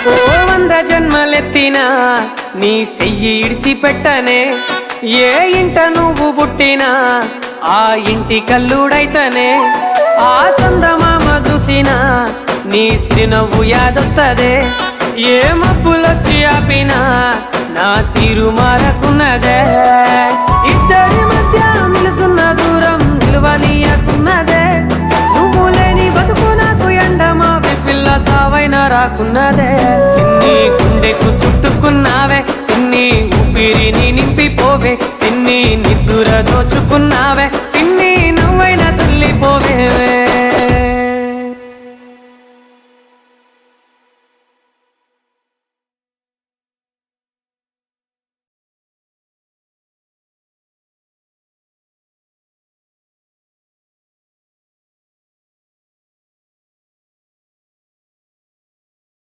ఓ 100 జన్మలెత్తినా నీ చెయ్యి ఇడిసి పెట్టనే ఏ ఇంట నువ్వు పుట్టినా ఆ ఇంటి కల్లుడైతనే ఆ సందమామ చూసినా నీ సిరినవ్వు యాదొస్తదే ఏ మబ్బులొచ్చి ఆపినా నా తీరు మారకున్నదే ఇద్దరి మధ్య నిలుసున్న దూరం నిలువనీయకున్నదే నువ్వు లేని బతుకు నాకు ఎండమావి పిల్ల సావైన రాకున్నదే సిన్ని గుండెకు చుట్టుకున్నావే సిన్ని ఊపిరిని నింపిపోవే సిన్ని నిద్దుర దోచుకున్నావే సిన్ని నువ్వైనా చల్లిపోవే